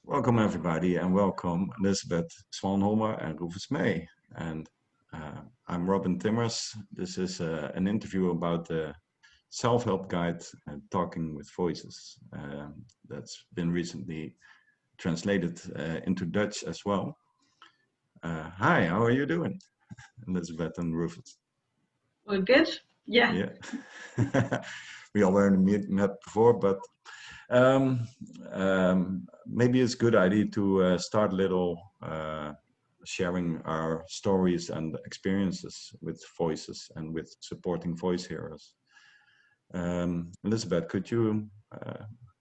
Welcome everybody and welcome Elisabeth Svanholmer and Rufus May. And I'm Robin Timmers. This is an interview about the self-help guide Talking with Voices that's been recently translated into Dutch as well. Hi, how are you doing, Elisabeth and Rufus? We're good. Yeah. We already met before, but maybe it's a good idea to start a little sharing our stories and experiences with voices and with supporting voice hearers. Elisabeth, could you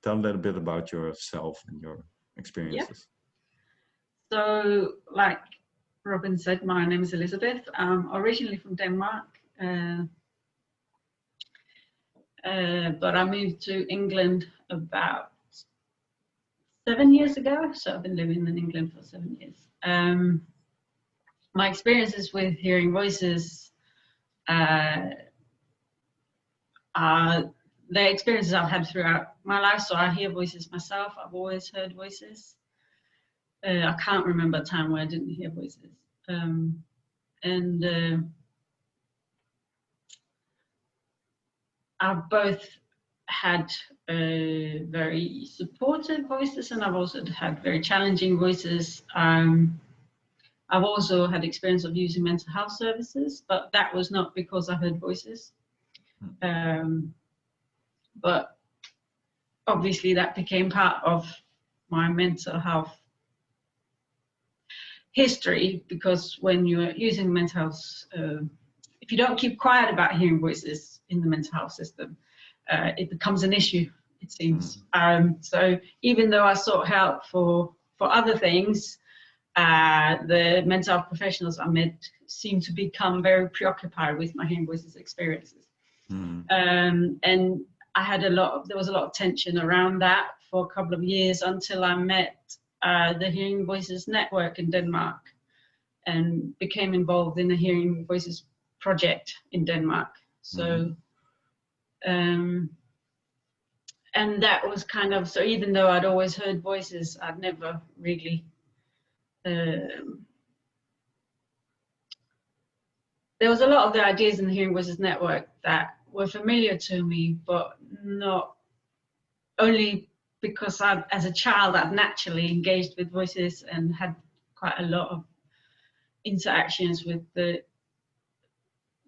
tell a little bit about yourself and your experiences? Yeah. So, like Robin said, my name is Elisabeth. I'm originally from Denmark, but I moved to England about 7 years ago. So I've been living in England for 7 years. My experiences with hearing voices are the experiences I've had throughout my life. So I hear voices myself. I've always heard voices. I can't remember a time where I didn't hear voices. I've both had very supportive voices, and I've also had very challenging voices. I've also had experience of using mental health services, but that was not because I heard voices. But obviously that became part of my mental health history, because when you're using mental health, if you don't keep quiet about hearing voices in the mental health system, it becomes an issue, it seems. So even though I sought help for other things, the mental health professionals I met seemed to become very preoccupied with my hearing voices experiences. And there was a lot of tension around that for a couple of years until I met the Hearing Voices Network in Denmark and became involved in the Hearing Voices project in Denmark. So, and that was kind of, so even though I'd always heard voices, I'd never really, there was a lot of the ideas in the Hearing Voices Network that were familiar to me, but not only because as a child, I'd naturally engaged with voices and had quite a lot of interactions with the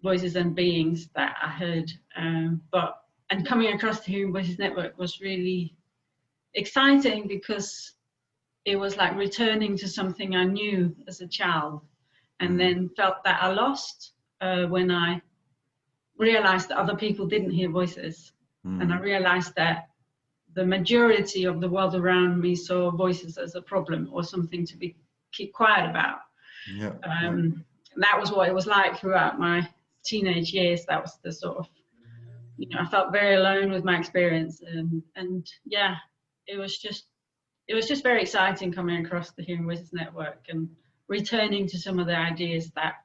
voices and beings that I heard. And coming across the Hearing Voices Network was really exciting because it was like returning to something I knew as a child, and then felt that I lost when I realized that other people didn't hear voices. And I realized that the majority of the world around me saw voices as a problem or something to keep quiet about. That was what it was like throughout my teenage years. That was the sort of, I felt very alone with my experience, and yeah, it was just very exciting coming across the Hearing Voices Network and returning to some of the ideas that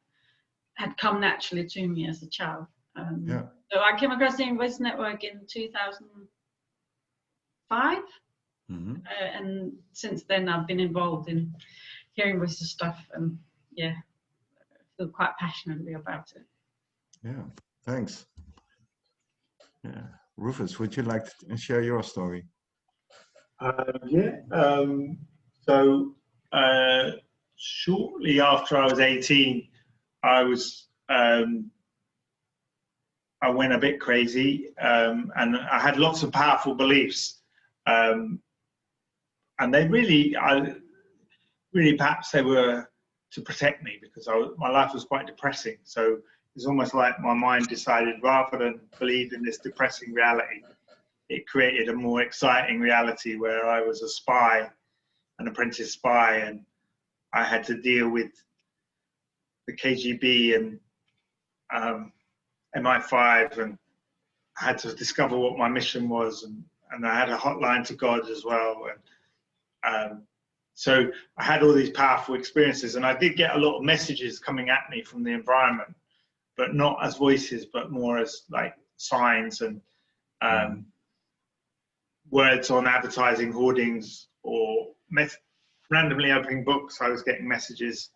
had come naturally to me as a child. So I came across the Hearing Voices Network in 2005, and since then I've been involved in hearing voices stuff, and yeah, I feel quite passionately about it. Yeah, thanks. Yeah, Rufus, would you like to share your story? So shortly after I was 18, I went a bit crazy, and I had lots of powerful beliefs, and they really perhaps they were to protect me, because my life was quite depressing. So it's almost like my mind decided, rather than believe in this depressing reality, it created a more exciting reality where I was a spy, an apprentice spy, and I had to deal with the KGB and MI5, and I had to discover what my mission was, and I had a hotline to God as well. And so I had all these powerful experiences, and I did get a lot of messages coming at me from the environment, but not as voices, but more as like signs and words on advertising hoardings, or randomly opening books, I was getting messages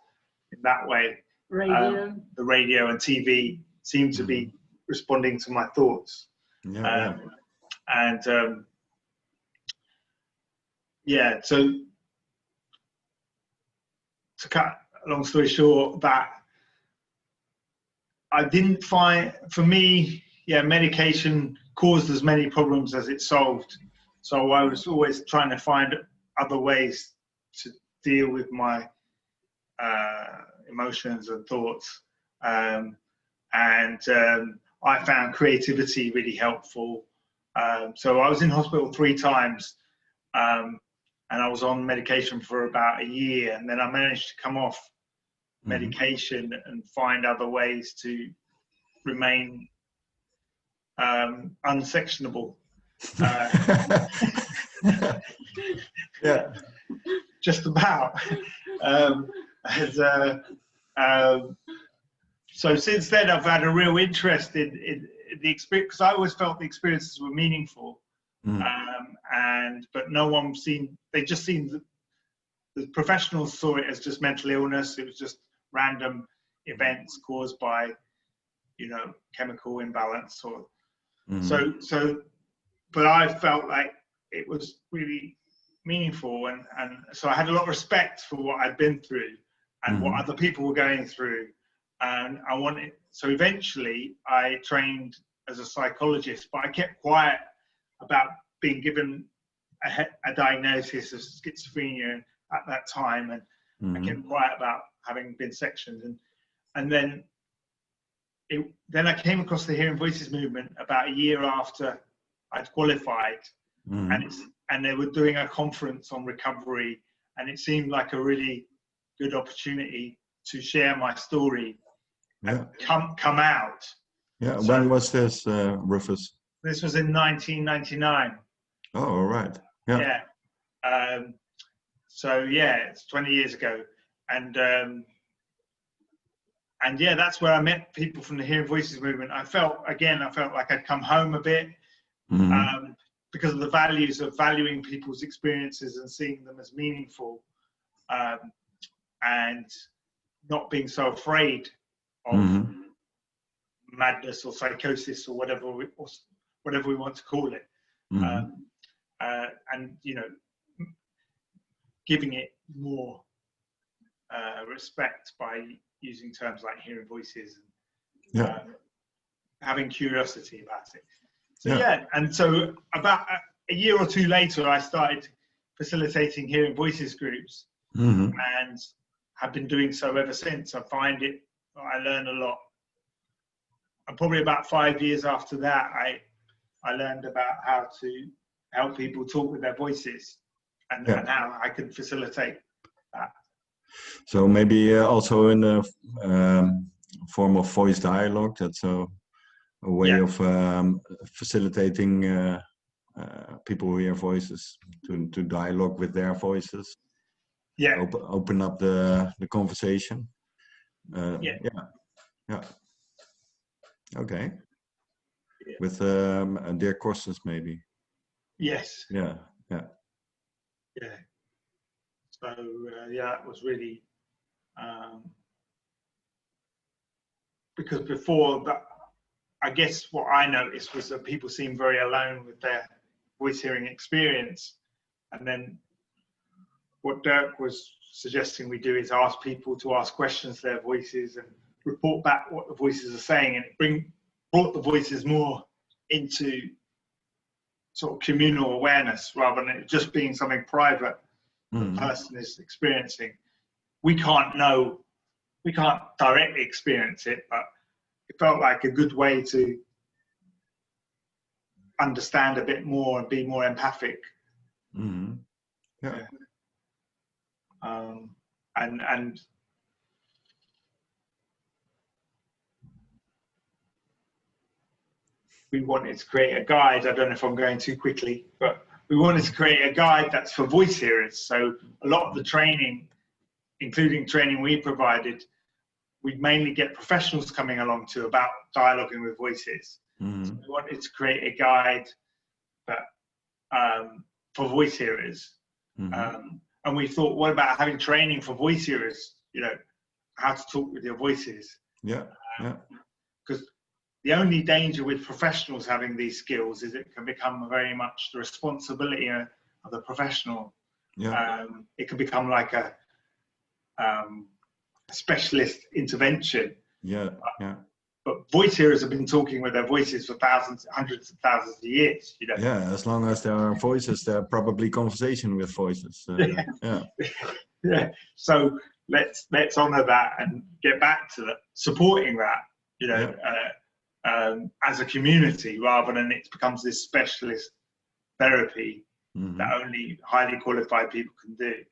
in that way. Radio. The radio and TV seemed to be responding to my thoughts. So to cut a long story short, that I didn't find, for me, medication caused as many problems as it solved. So I was always trying to find other ways to deal with my emotions and thoughts. I found creativity really helpful. So I was in hospital 3 times, and I was on medication for about a year, and then I managed to come off medication and find other ways to remain unsectionable. Just about. So since then, I've had a real interest in the experience, because I always felt the experiences were meaningful, but no one they just seemed, the professionals saw it as just mental illness. It was just random events caused by, chemical imbalance or but I felt like it was really meaningful, and so I had a lot of respect for what I'd been through and what other people were going through, and so eventually I trained as a psychologist, but I kept quiet about being given a diagnosis of schizophrenia at that time, and I kept quiet about having been sectioned, and then I came across the Hearing Voices movement about a year after I'd qualified, and they were doing a conference on recovery, and it seemed like a really good opportunity to share my story and come out. Yeah. So, when was this, Rufus? This was in 1999. Oh, all right. Yeah. It's 20 years ago, and that's where I met people from the Hearing Voices movement. I felt like I'd come home a bit, because of the values of valuing people's experiences and seeing them as meaningful, and not being so afraid of madness or psychosis or whatever we want to call it, and giving it more respect by using terms like hearing voices and having curiosity about it. And so about a year or 2 later, I started facilitating Hearing Voices groups, and have been doing so ever since. I learn a lot. And probably about 5 years after that, I learned about how to help people talk with their voices, and how I could facilitate that. So maybe also in the form of voice dialogue, that's a way of facilitating people who hear voices to dialogue with their voices. Open up the conversation. Okay. With their courses maybe. Yes. Yeah. So it was really because before that, I guess what I noticed was that people seemed very alone with their voice hearing experience, and then what Dirk was suggesting we do is ask people to ask questions to their voices and report back what the voices are saying, and it brought the voices more into sort of communal awareness rather than it just being something private the person is experiencing. We can't directly experience it, but it felt like a good way to understand a bit more and be more empathic. And we wanted to create a guide. I don't know if I'm going too quickly, but we wanted to create a guide that's for voice hearers. So a lot of the training, including training we provided, we'd mainly get professionals coming along to about dialoguing with voices. So we wanted to create a guide that for voice hearers, and we thought, what about having training for voice hearers? You know, how to talk with your voices. Yeah. Because the only danger with professionals having these skills is it can become very much the responsibility of the professional. Yeah. It can become like a specialist intervention. Yeah. But voice hearers have been talking with their voices for thousands, hundreds of thousands of years. You know. Yeah, as long as there are voices, there are probably conversation with voices. Yeah. So let's honour that and get back to supporting that. You know, as a community, rather than it becomes this specialist therapy that only highly qualified people can do.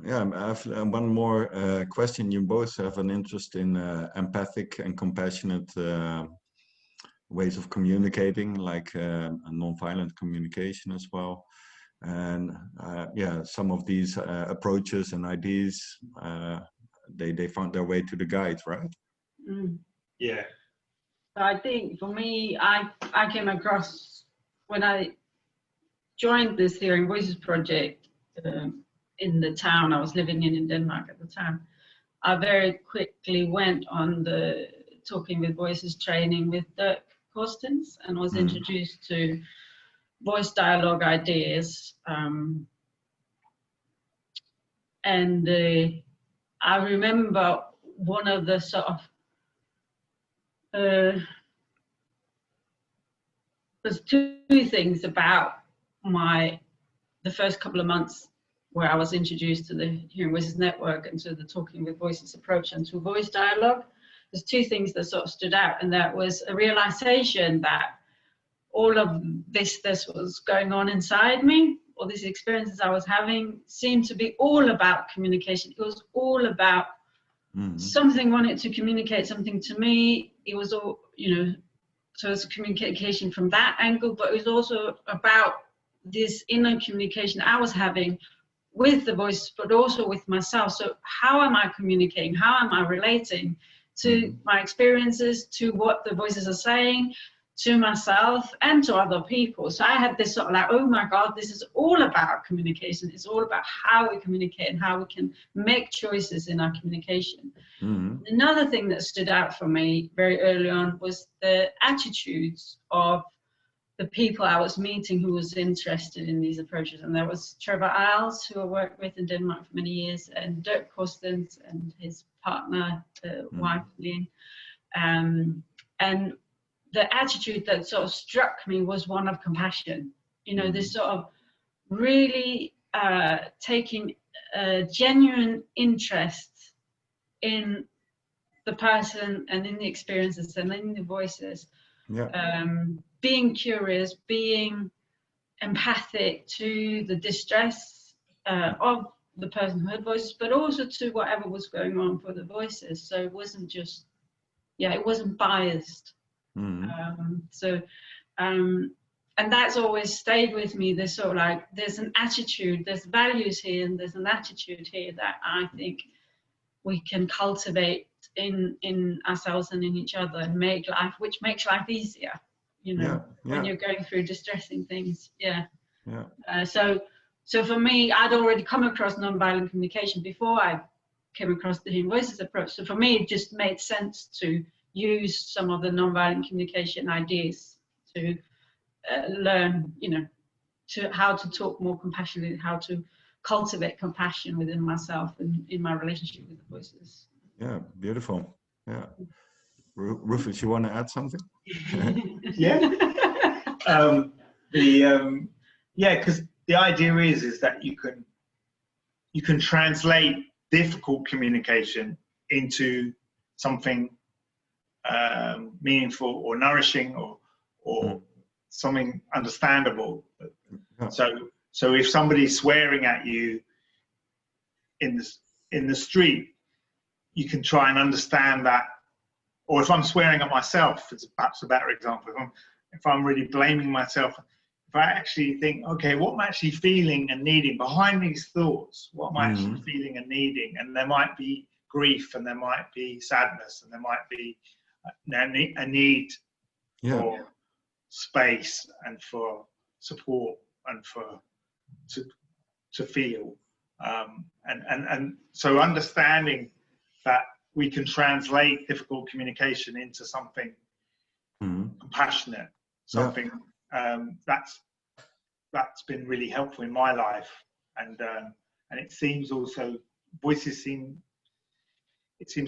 I have one more question. You both have an interest in empathic and compassionate ways of communicating, like non-violent communication as well. And some of these approaches and ideas, they found their way to the guide, right? Yeah. I think for me, I came across, when I joined this Hearing Voices project in the town I was living in Denmark at the time, I very quickly went on the Talking with Voices training with Dirk Korstens and was introduced to voice dialogue ideas. And I remember one of the sort of there's two things about the first couple of months where I was introduced to the Hearing Voices Network and to the Talking with Voices approach and to voice dialogue. There's two things that sort of stood out, and that was a realization that all of this was going on inside me, all these experiences I was having seemed to be all about communication. It was all about something wanted to communicate something to me. It was all, so it's a communication from that angle, but it was also about this inner communication I was having with the voice, but also with myself. So how am I communicating? How am I relating to my experiences, to what the voices are saying, to myself and to other people? So I had this sort of like, oh my God, this is all about communication. It's all about how we communicate and how we can make choices in our communication. Another thing that stood out for me very early on was the attitudes of the people I was meeting who was interested in these approaches. And there was Trevor Isles, who I worked with in Denmark for many years, and Dirk Korstens and his partner, wife, Lynn. And the attitude that sort of struck me was one of compassion. This sort of really taking a genuine interest in the person and in the experiences and in the voices. Being curious, being empathic to the distress of the person who heard voices, but also to whatever was going on for the voices. So it wasn't just, it wasn't biased. And that's always stayed with me. There's sort of like, there's an attitude, there's values here, and there's an attitude here that I think we can cultivate in ourselves and in each other, and which makes life easier, when you're going through distressing things. So for me, I'd already come across nonviolent communication before I came across the Hearing Voices approach. So for me, it just made sense to use some of the nonviolent communication ideas to learn, to how to talk more compassionately, how to cultivate compassion within myself and in my relationship with the voices. Yeah, beautiful. Yeah. Rufus, you want to add something? Because the idea is that you can translate difficult communication into something meaningful or nourishing or something understandable. So if somebody's swearing at you in the street, you can try and understand that. Or if I'm swearing at myself, it's perhaps a better example. If I'm really blaming myself, if I actually think, okay, what am I actually feeling and needing behind these thoughts? What am I actually feeling and needing? And there might be grief, and there might be sadness, and there might be a need for space and for support and for to feel. And so understanding that we can translate difficult communication into something compassionate, something that's been really helpful in my life, and it seems also voices seems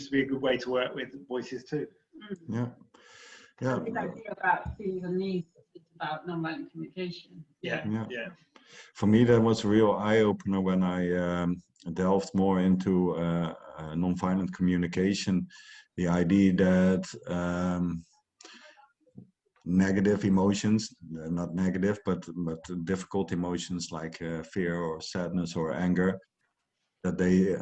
to be a good way to work with voices too. Yeah. Yeah. I think I feel about feelings and needs. It's about nonviolent communication. Yeah. For me, that was a real eye-opener when I delved more into nonviolent communication. The idea that negative emotions, not negative, but difficult emotions like fear or sadness or anger, that they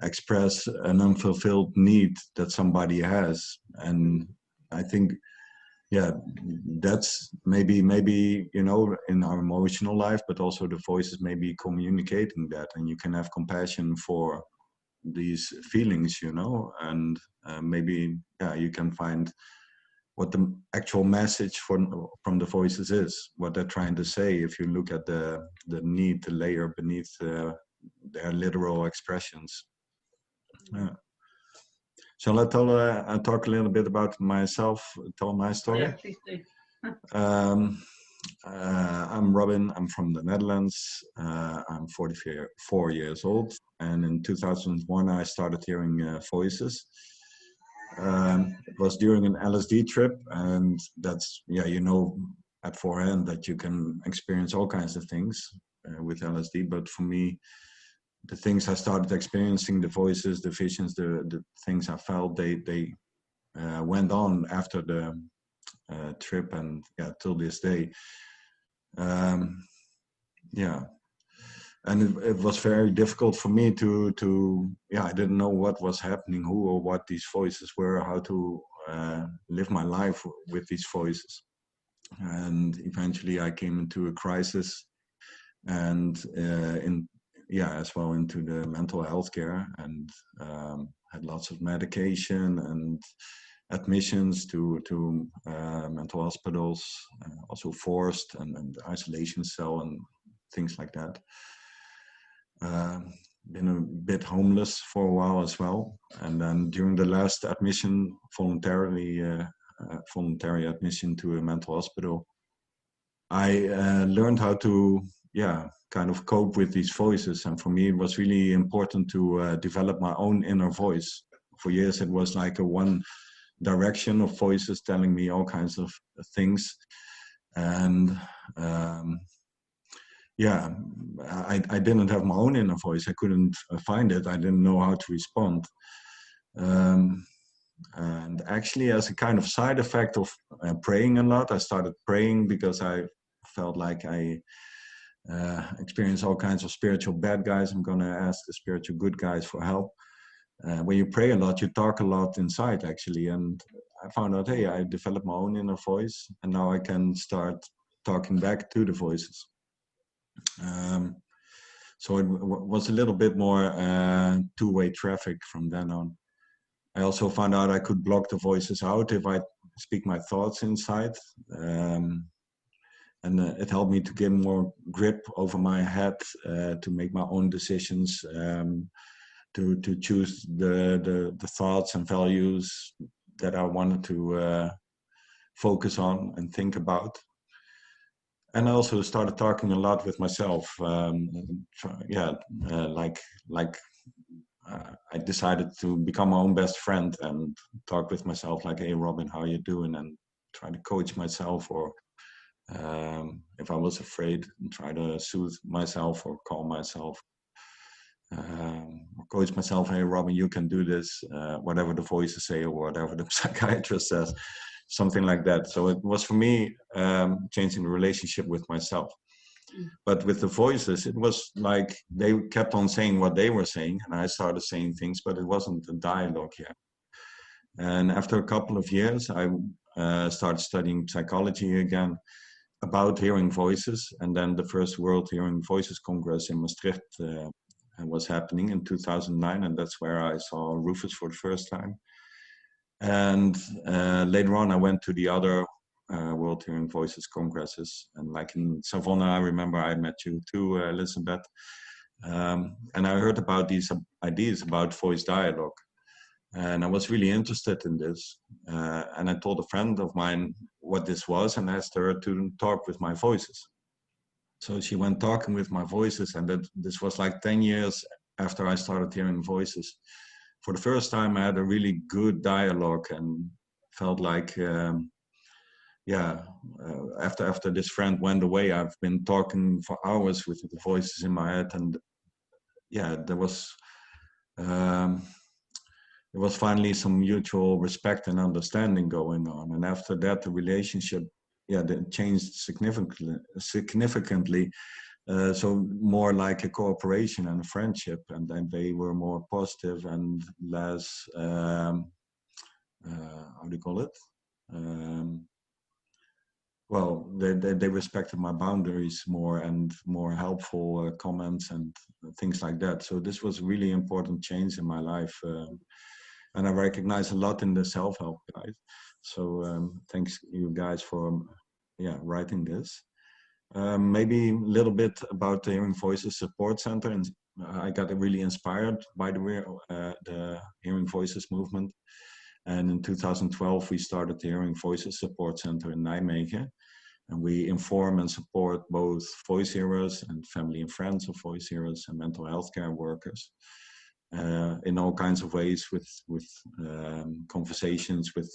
express an unfulfilled need that somebody has. And I think, yeah, that's maybe in our emotional life, but also the voices maybe communicating that, and you can have compassion for these feelings, and maybe you can find what the actual message from the voices is, what they're trying to say. If you look at the need, the layer beneath their literal expressions. Shall I talk a little bit about myself, tell my story? Yeah, please do. I'm Robin, I'm from the Netherlands, I'm 44 years old, and in 2001 I started hearing voices. It was during an LSD trip, and that's, at forehand that you can experience all kinds of things with LSD, but for me, the things I started experiencing, the voices, the visions, the things I felt, they went on after the trip, and till this day. And it was very difficult for me to I didn't know what was happening, who or what these voices were, how to live my life with these voices. And eventually I came into a crisis, and as well into the mental health care, and had lots of medication and admissions to mental hospitals, also forced, and isolation cell and things like that. Been a bit homeless for a while as well, and then during the last admission, voluntary admission to a mental hospital, I learned how to kind of cope with these voices. And for me it was really important to develop my own inner voice. For years it was like a one direction of voices telling me all kinds of things, and I didn't have my own inner voice. I couldn't find it. I didn't know how to respond. And actually, as a kind of side effect of praying a lot, I started praying because I felt like I experienced all kinds of spiritual bad guys. I'm going to ask the spiritual good guys for help. When you pray a lot, you talk a lot inside, actually. And I found out, hey, I developed my own inner voice, and now I can start talking back to the voices. So it was a little bit more two-way traffic from then on. I also found out I could block the voices out if I speak my thoughts inside. And it helped me to get more grip over my head, to make my own decisions, to choose the thoughts and values that I wanted to focus on and think about. And I also started talking a lot with myself. I decided to become my own best friend and talk with myself like, hey, Robin, how are you doing? And try to coach myself, or if I was afraid, try to soothe myself or calm myself. Or coach myself, hey, Robin, you can do this, whatever the voices say or whatever the psychiatrist says. Something like that. So it was for me changing the relationship with myself. But with the voices, it was like they kept on saying what they were saying, and I started saying things, but it wasn't a dialogue yet. And after a couple of years, I started studying psychology again about hearing voices. And then the first World Hearing Voices Congress in Maastricht was happening in 2009, and that's where I saw Rufus for the first time. And later on, I went to the other World Hearing Voices congresses. And like in Savannah, I remember I met you too, Elisabeth. And I heard about these ideas about voice dialogue. And I was really interested in this. And I told a friend of mine what this was and asked her to talk with my voices. So she went talking with my voices, and this was like 10 years after I started hearing voices. For the first time, I had a really good dialogue and felt like, after this friend went away, I've been talking for hours with the voices in my head, and there was finally some mutual respect and understanding going on. And after that, the relationship, that changed significantly. So more like a cooperation and a friendship, and then they were more positive and less, how do you call it? Well, they respected my boundaries more, and more helpful comments and things like that. So this was really important change in my life. And I recognize a lot in the self-help guide. So thanks you guys for writing this. Maybe a little bit about the Hearing Voices Support Center. And I got really inspired by the Hearing Voices movement. And in 2012, we started the Hearing Voices Support Center in Nijmegen. And we inform and support both voice hearers and family and friends of voice hearers and mental health care workers. In all kinds of ways, with conversations, with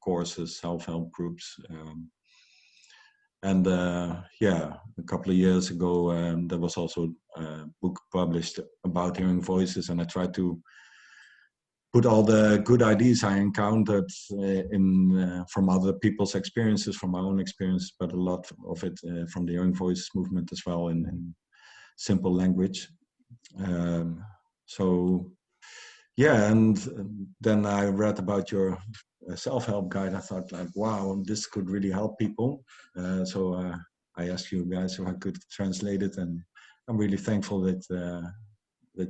courses, self-help groups. And a couple of years ago, there was also a book published about hearing voices, and I tried to put all the good ideas I encountered from other people's experiences, from my own experience, but a lot of it from the Hearing Voices movement as well in simple language. And then I read about your self-help guide. I thought, like, wow, this could really help people. So I asked you guys if I could translate it, and I'm really thankful that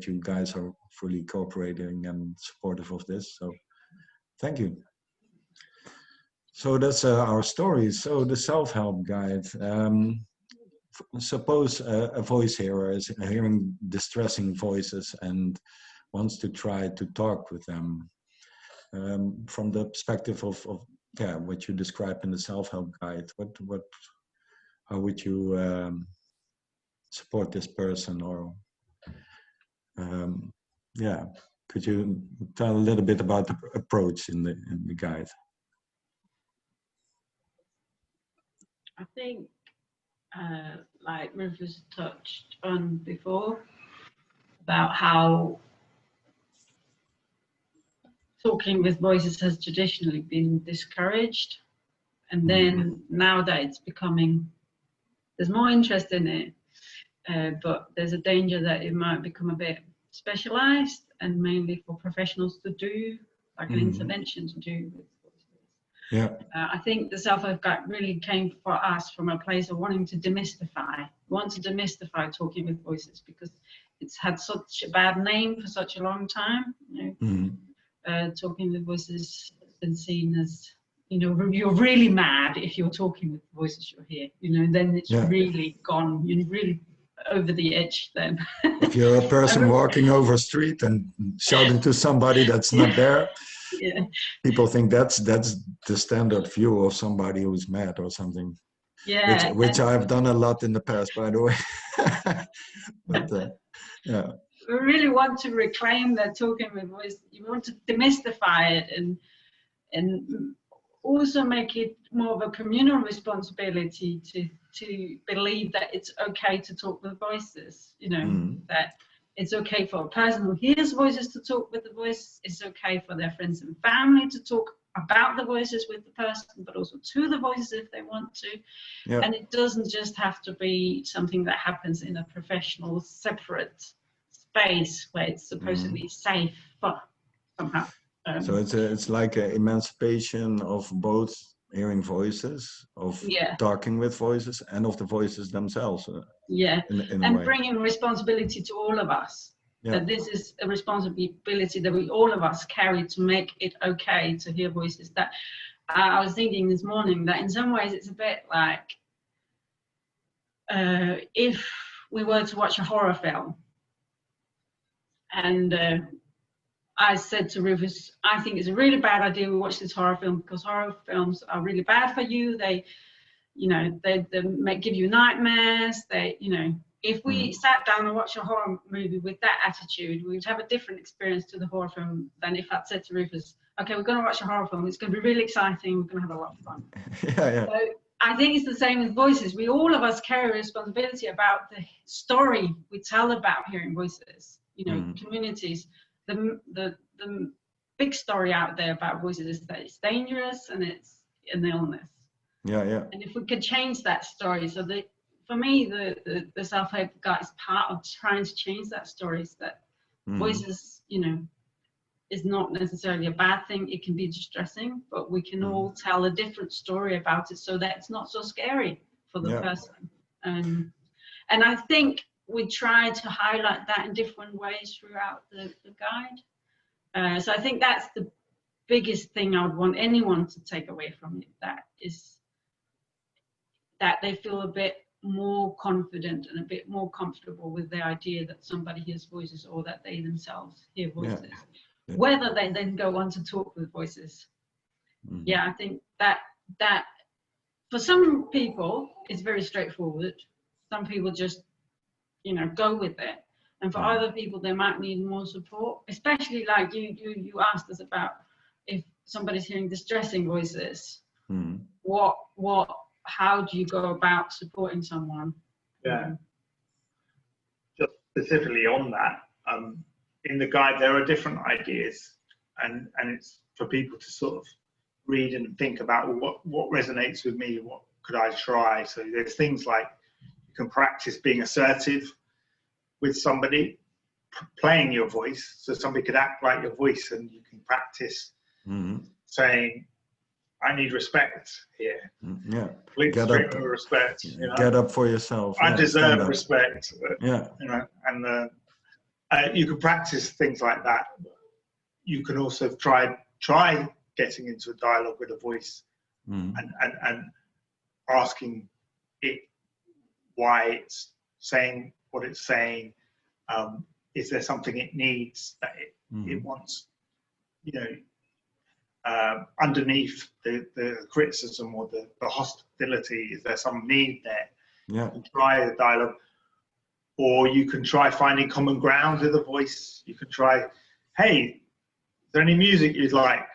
you guys are fully cooperating and supportive of this. So thank you. So that's our story. So the self-help guide. Suppose a voice hearer is hearing distressing voices and wants to try to talk with them. From the perspective of what you describe in the self-help guide, how would you support this person? Or could you tell a little bit about the approach in the guide? I think, like Rufus touched on before, about how talking with voices has traditionally been discouraged, and then now that it's becoming, there's more interest in it, but there's a danger that it might become a bit specialized and mainly for professionals to do, like an intervention to do with voices. Yeah. I think the self-help guide really came for us from a place of wanting to demystify talking with voices, because it's had such a bad name for such a long time. Talking with voices has been seen as, you're really mad if you're talking with the voices you hear, then it's really gone, you're really over the edge then. If you're a person walking over a street and shouting to somebody that's not there, people think that's the standard view of somebody who's mad or something. Yeah. Which I've done a lot in the past, by the way. But we really want to reclaim that talking with voice. You want to demystify it and also make it more of a communal responsibility to believe that it's okay to talk with voices. That it's okay for a person who hears voices to talk with the voice. It's okay for their friends and family to talk about the voices with the person, but also to the voices if they want to. Yeah. And it doesn't just have to be something that happens in a professional, separate space where it's supposedly safe, but somehow. So it's like an emancipation of both hearing voices, of talking with voices, and of the voices themselves. In and a way. Bringing responsibility to all of us. That this is a responsibility that all of us carry to make it okay to hear voices. That I was thinking this morning that in some ways it's a bit like if we were to watch a horror film, and I said to Rufus, I think it's a really bad idea we watch this horror film because horror films are really bad for you. They, you know, they give you nightmares. They, you know, if we sat down and watched a horror movie with that attitude, we'd have a different experience to the horror film than if I'd said to Rufus, okay, we're going to watch a horror film. It's going to be really exciting. We're going to have a lot of fun. Yeah. So I think it's the same with voices. All of us carry a responsibility about the story we tell about hearing voices. You know, communities. The big story out there about voices is that it's dangerous and it's an illness. Yeah. And if we could change that story, so that for me, the self-help guide is part of trying to change that story. Is that voices, you know, is not necessarily a bad thing. It can be distressing, but we can all tell a different story about it so that it's not so scary for the person. And I think we try to highlight that in different ways throughout the guide. So I think that's the biggest thing I would want anyone to take away from it. That is that they feel a bit more confident and a bit more comfortable with the idea that somebody hears voices or that they themselves hear voices. Yeah. Whether they then go on to talk with voices. Yeah, I think that for some people it's very straightforward. Some people just, you know, go with it, and for other people they might need more support, especially like you asked us about if somebody's hearing distressing voices. How do you go about supporting someone? Just specifically on that, in the guide there are different ideas, and it's for people to sort of read and think about what resonates with me, what could I try. So there's things like you can practice being assertive with somebody, playing your voice, so somebody could act like your voice, and you can practice saying, I need respect here. Yeah. Get up. Respect. You know? Get up for yourself. I deserve respect. Yeah. You know, and you can practice things like that. You can also try getting into a dialogue with a voice and asking it why it's saying what it's saying. Is there something it needs that it wants? You know, underneath the criticism or the hostility, is there some need there? Yeah. You can try the dialogue, or you can try finding common ground with a voice. You can try, hey, is there any music you'd like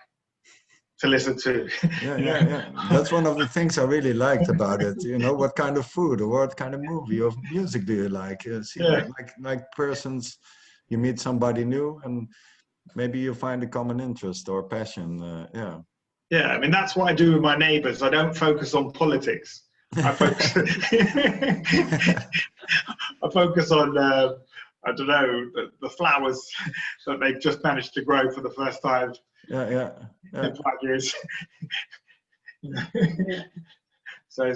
to listen to? Yeah. That's one of the things I really liked about it. You know, what kind of food or what kind of movie or music do you like? Like persons, you meet somebody new and maybe you find a common interest or passion. Yeah, I mean, that's what I do with my neighbours. I don't focus on politics. I focus, I focus on, I don't know, the flowers that they've just managed to grow for the first time in 5 years. So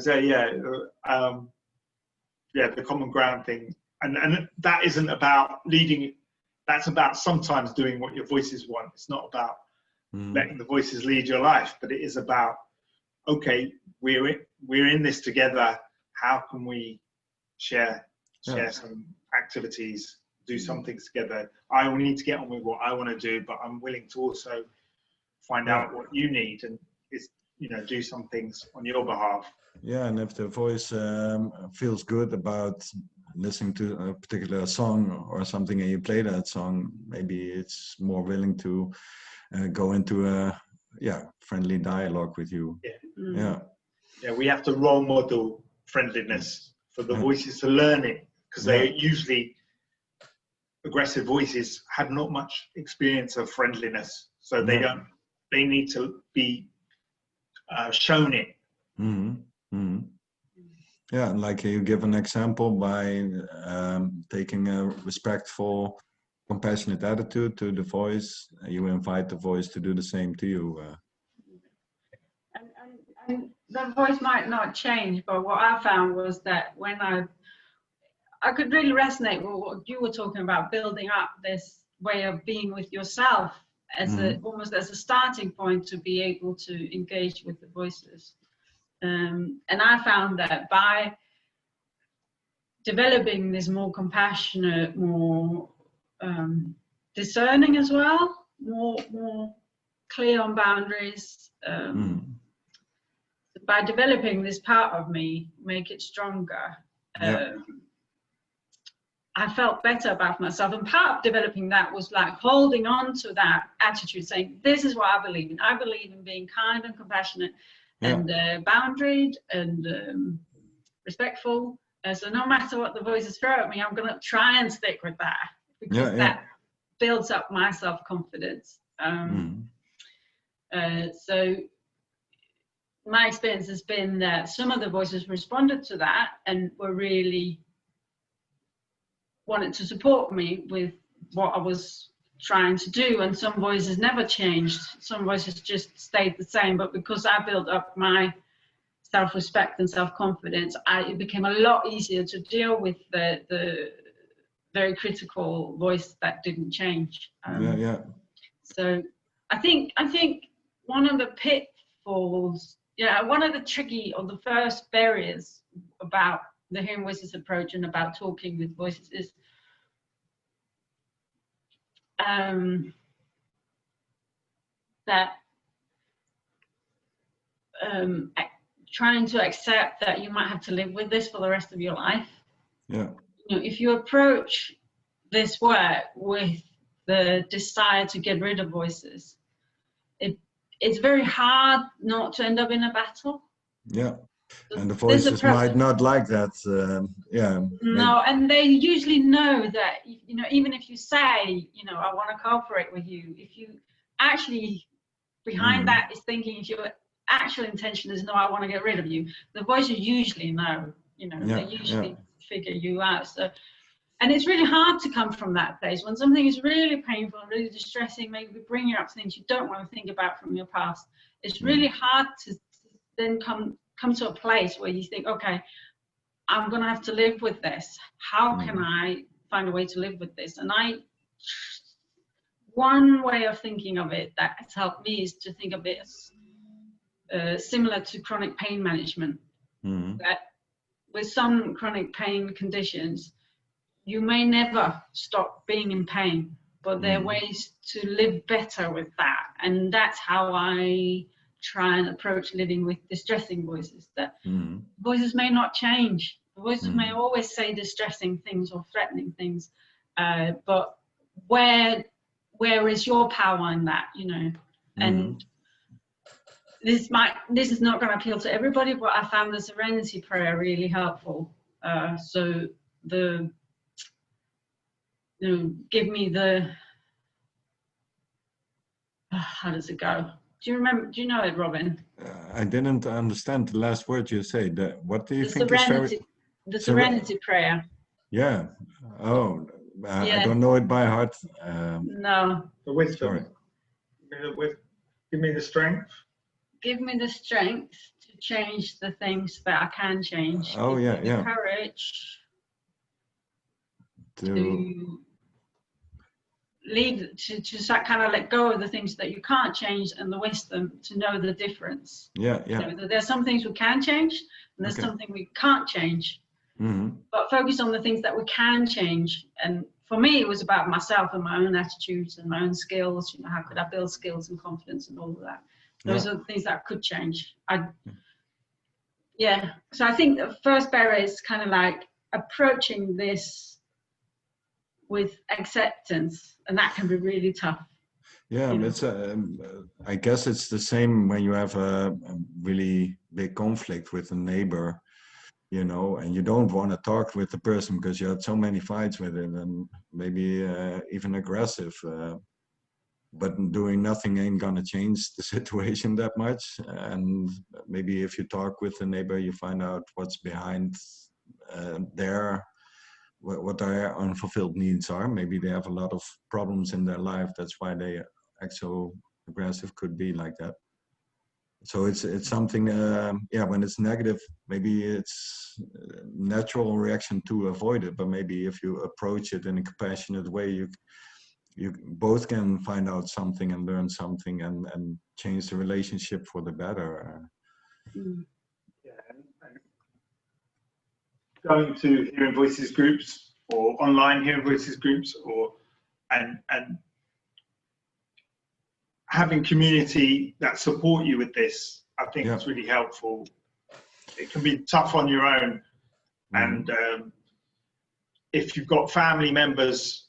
the common ground thing. And that isn't about leading, that's about sometimes doing what your voices want. It's not about letting the voices lead your life, but it is about, okay, we're in this together. How can we share some activities, do some things together? I will need to get on with what I want to do, but I'm willing to also find out what you need and do some things on your behalf. Yeah, and if the voice feels good about listening to a particular song or something and you play that song, maybe it's more willing to go into a friendly dialogue with you. Yeah, we have to role model friendliness for the voices to learn it, because they usually, aggressive voices have not much experience of friendliness, so they need to be shown it. Yeah, like you give an example by taking a respectful, compassionate attitude to the voice. You invite the voice to do the same to you. And the voice might not change, but what I found was that when I could really resonate with what you were talking about, building up this way of being with yourself as almost as a starting point to be able to engage with the voices. And I found that by developing this more compassionate, more discerning as well, more clear on boundaries, by developing this part of me, make it stronger. I felt better about myself, and part of developing that was like holding on to that attitude, saying, this is what I believe in. I believe in being kind and compassionate and boundaried and respectful. So no matter what the voices throw at me, I'm going to try and stick with that, because that builds up my self-confidence. So my experience has been that some of the voices responded to that and were really wanted to support me with what I was trying to do, and some voices never changed. Some voices just stayed the same, but because I built up my self-respect and self-confidence, it became a lot easier to deal with the very critical voice that didn't change. So I think one of the pitfalls, one of the tricky or the first barriers about the hearing voices approach and about talking with voices is that trying to accept that you might have to live with this for the rest of your life. If you approach this work with the desire to get rid of voices, it's very hard not to end up in a battle. And the voices might not like that. No, and they usually know that, even if you say, I want to cooperate with you, if you actually behind that is thinking, if your actual intention is, no, I want to get rid of you, the voices usually know, they usually figure you out. So, and it's really hard to come from that place when something is really painful and really distressing, maybe bringing up things you don't want to think about from your past. It's really hard to then come to a place where you think, okay, I'm going to have to live with this. How can I find a way to live with this? And one way of thinking of it that has helped me is to think of it as similar to chronic pain management. That with some chronic pain conditions, you may never stop being in pain, but there are ways to live better with that. And that's how I try and approach living with distressing voices, that voices may not change. Voices may always say distressing things or threatening things, but where is your power in that, And this is not going to appeal to everybody, but I found the serenity prayer really helpful. So give me the, how does it go? Do you know it, Robin? I didn't understand the last word you said. What do you think is very... The serenity prayer. Yeah. Oh, I don't know it by heart. No. The wisdom. Sorry. Give me the strength. Give me the strength to change the things that I can change. Oh, Give me the courage to leave, to kind of let go of the things that you can't change, and the wisdom to know the difference. There's some things we can change, and there's something we can't change. But focus on the things that we can change. And for me, it was about myself and my own attitudes and my own skills. How could I build skills and confidence and all of that? Those are the things that I could change. So I think the first barrier is kind of like approaching this with acceptance, and that can be really tough. It's I guess it's the same when you have a really big conflict with a neighbor, and you don't want to talk with the person because you had so many fights with him, and maybe even aggressive, but doing nothing ain't gonna change the situation that much. And maybe if you talk with the neighbor, you find out what's behind what their unfulfilled needs are. Maybe they have a lot of problems in their life. That's why they act so aggressive, could be like that. So it's something, when it's negative, maybe it's a natural reaction to avoid it. But maybe if you approach it in a compassionate way, you both can find out something and learn something and change the relationship for the better. Yeah, and going to Hearing Voices groups or online Hearing Voices groups, or and having community that support you with this, I think it's really helpful. It can be tough on your own, and if you've got family members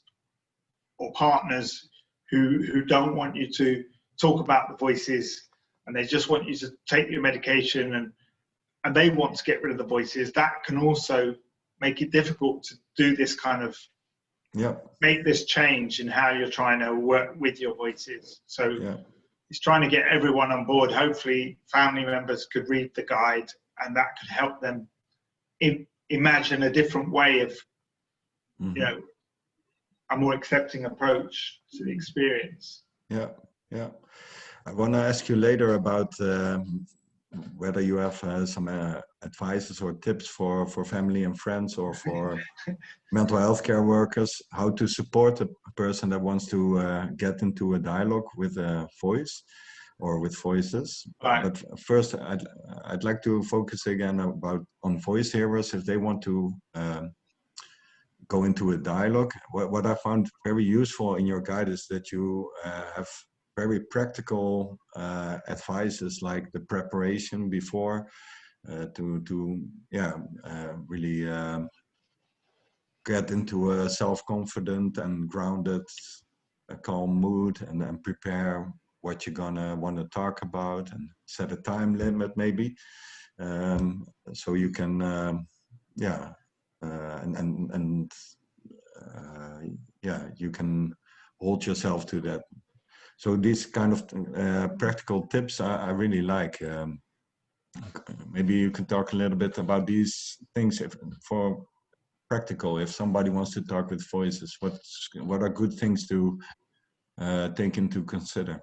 or partners who don't want you to talk about the voices, and they just want you to take your medication, and they want to get rid of the voices, that can also make it difficult to do this kind of make this change in how you're trying to work with your voices. So it's trying to get everyone on board. Hopefully family members could read the guide, and that could help them imagine a different way of, you know, a more accepting approach to the experience. Yeah. I want to ask you later about whether you have some advices or tips for family and friends, or for mental health care workers, how to support a person that wants to get into a dialogue with a voice or with voices. Right. But first, I'd like to focus again on voice hearers if they want to go into a dialogue. What I found very useful in your guide is that you have very practical advices, like the preparation before to really get into a self-confident and grounded, calm mood, and then prepare what you're gonna want to talk about, and set a time limit maybe, so you can you can hold yourself to that. So these kind of practical tips I really like. Maybe you can talk a little bit about these things for practical. If somebody wants to talk with voices, what are good things to take into consider?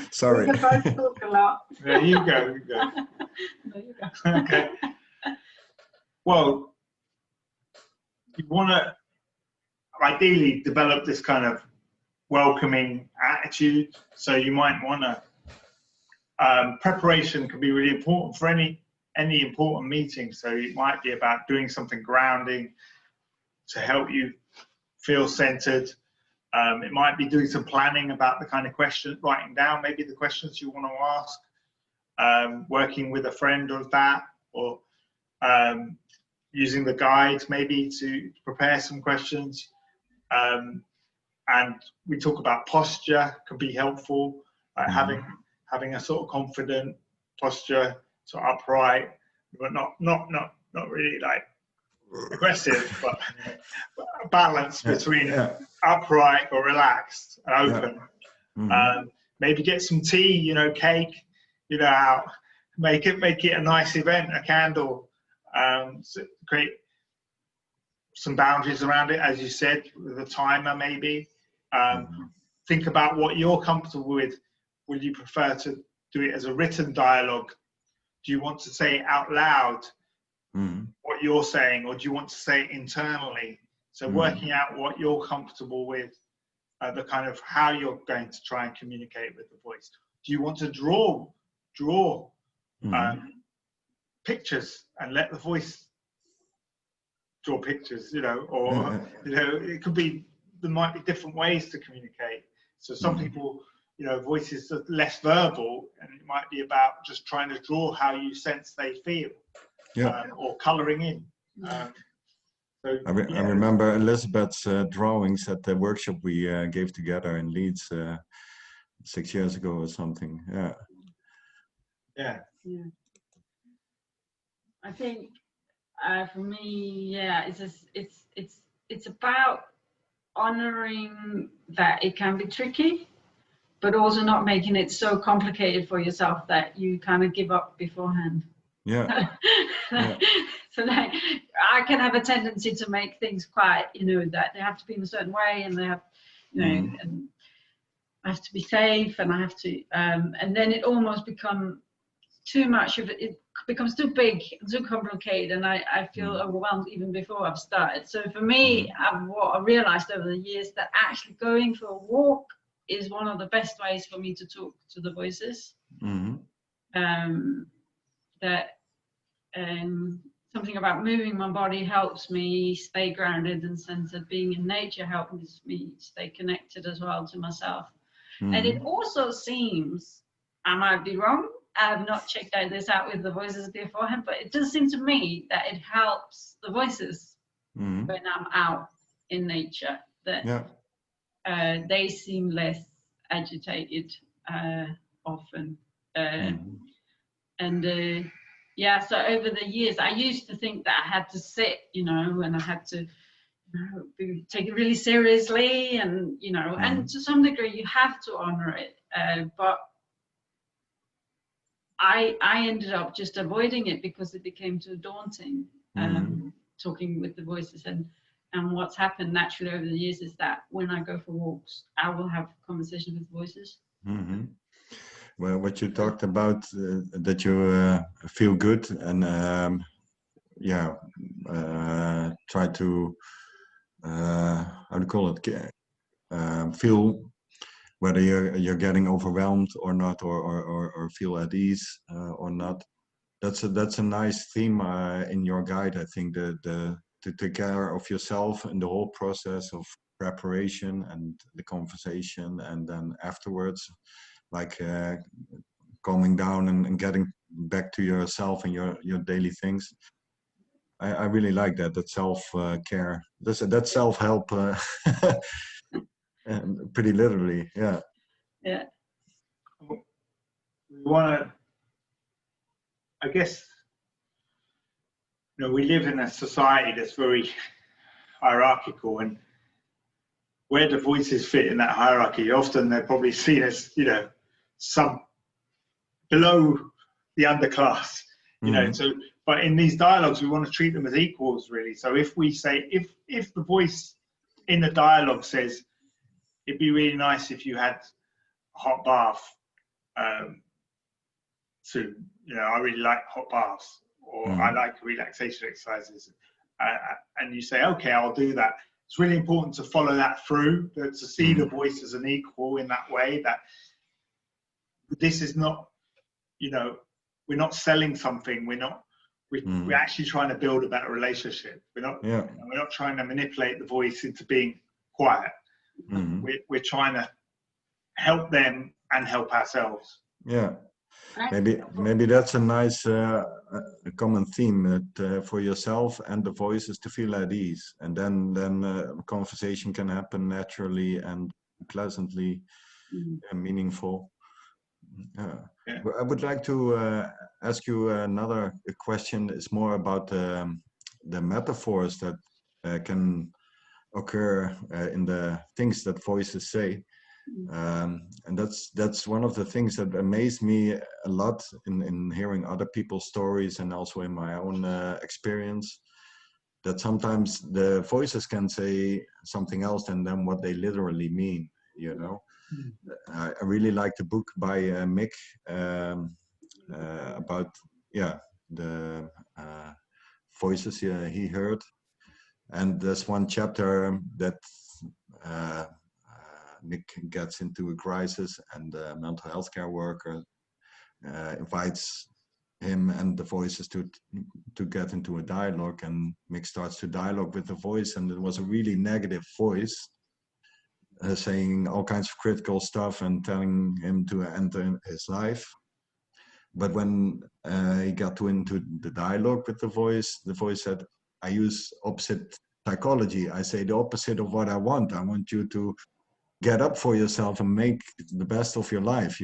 Sorry. We can both talk a lot. There you go. There you go. Okay. Well, you want to ideally develop this kind of welcoming attitude. So you might want to, preparation can be really important for any important meeting. So it might be about doing something grounding to help you feel centered. It might be doing some planning about the kind of questions, writing down maybe the questions you want to ask, working with a friend of that, or using the guide maybe to prepare some questions. And we talk about posture can be helpful, like having a sort of confident posture, so upright, but not really like aggressive, but a balance between upright or relaxed and open. Maybe get some tea, cake, out, make it a nice event, a candle, so create some boundaries around it, as you said, with a timer maybe. Think about what you're comfortable with. Would you prefer to do it as a written dialogue? Do you want to say it out loud, what you're saying, or do you want to say it internally? So working out what you're comfortable with, the kind of how you're going to try and communicate with the voice. Do you want to draw pictures and let the voice draw pictures, or it could be, there might be different ways to communicate. So some people, voices are less verbal, and it might be about just trying to draw how you sense they feel, or colouring in. I remember Elisabeth's drawings at the workshop we gave together in Leeds 6 years ago or something. Yeah. I think for me, it's about honoring that it can be tricky, but also not making it so complicated for yourself that you kind of give up beforehand. So I can have a tendency to make things quite, that they have to be in a certain way, and they have, and I have to be safe, and I have to, and then it almost becomes too much of it, it becomes too big, too complicated, and I feel overwhelmed even before I've started. So for me, what I realized over the years, that actually going for a walk is one of the best ways for me to talk to the voices. Something about moving my body helps me stay grounded and centered. Being in nature helps me stay connected as well to myself. And it also seems, I might be wrong, I have not checked this out with the voices beforehand, but it does seem to me that it helps the voices when I'm out in nature, that they seem less agitated often. So over the years, I used to think that I had to sit, and I had to take it really seriously, and and to some degree you have to honor it, but I ended up just avoiding it because it became too daunting, talking with the voices. And what's happened naturally over the years is that when I go for walks, I will have conversations with voices. Well, what you talked about, that you feel good and try to how do you call it, feel whether you're getting overwhelmed or not, or feel at ease or not. That's a nice theme in your guide. I think to take care of yourself in the whole process of preparation and the conversation, and then afterwards, like calming down and getting back to yourself and your daily things. I really like that self-care. That's self-help, pretty literally, yeah. Yeah. We want to, I guess, we live in a society that's very hierarchical, and where the voices fit in that hierarchy, often they're probably seen as, some below the underclass, so, but in these dialogues, we want to treat them as equals, really. So if we say, if the voice in the dialogue says, it'd be really nice if you had a hot bath, soon, I really like hot baths, or I like relaxation exercises, and you say, okay, I'll do that. It's really important to follow that through, to see the voice as an equal in that way, that this is not, we're not selling something, we're actually trying to build a better relationship. We're not trying to manipulate the voice into being quiet. We're trying to help them and help ourselves. Yeah. Maybe that's a nice common theme, that for yourself and the voices to feel at ease, and then conversation can happen naturally and pleasantly and meaningful. I would like to ask you another question. It's more about the metaphors that can occur in the things that voices say. And that's one of the things that amazed me a lot in hearing other people's stories, and also in my own experience, that sometimes the voices can say something else than what they literally mean, I really like the book by Mick about the voices he heard, and there's one chapter that Nick gets into a crisis, and a mental health care worker invites him and the voices to get into a dialogue, and Mick starts to dialogue with the voice, and it was a really negative voice saying all kinds of critical stuff and telling him to enter his life. But when he got into the dialogue with the voice said, I use opposite psychology. I say the opposite of what I want. I want you to get up for yourself and make the best of your life,